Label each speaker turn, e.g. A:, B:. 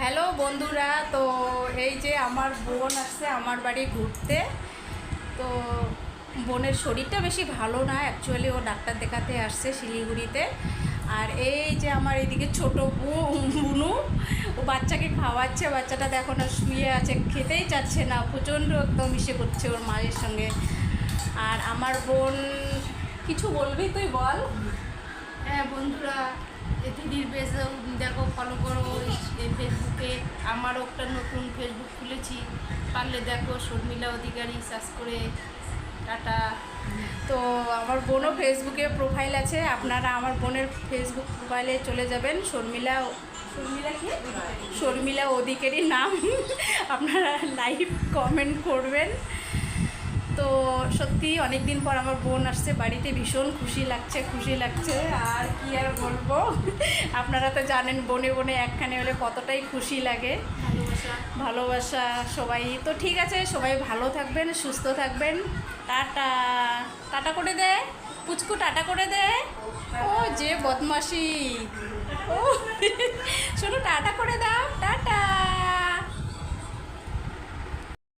A: Hello বন্ধুরা, তো এই যে আমার বোন আসছে আমার বাড়ি ঘুরতে। তো বোনের শরীরটা বেশি ভালো না, অ্যাকচুয়ালি ও ডাক্তার দেখাতে আসছে শিলিগুড়িতে। আর এই যে আমার এদিকে ছোটো বুনু, ও বাচ্চাকে খাওয়াচ্ছে। বাচ্চাটা দেখো না, শুয়ে আছে, খেতেই চাচ্ছে না, প্রচণ্ড একদম ইসে করছে ওর মায়ের সঙ্গে। আর আমার বোন, কিছু বলবি তুই বল।
B: হ্যাঁ বন্ধুরা, দিদির পেজে দেখো, ফলো করো এই ফেসবুকে। আমারও একটা নতুন ফেসবুক খুলেছি, পারলে দেখো শর্মিলা অধিকারী সার্চ করে। টাটা।
A: তো আমার বোনও ফেসবুকে প্রোফাইল আছে, আপনারা আমার বোনের ফেসবুক প্রোফাইলে চলে যাবেন। শর্মিলা অধিকারী নাম। আপনারা লাইভ কমেন্ট করবেন। তো সত্যি অনেক দিন পর আমার বোন আসছে বাড়িতে, ভীষণ খুশি লাগছে। আর কি আর বলবো, আপনারা তো জানেন বনে বনে একখানে হলে কতটাই খুশি লাগে, ভালোবাসা সবাই। তো ঠিক আছে, সবাই ভালো থাকবেন, সুস্থ থাকবেন। টাটা। টাটা করে দে পুচকু, টাটা করে দে। ও যে বদমাসি, ও শোনো, টাটা করে দাও।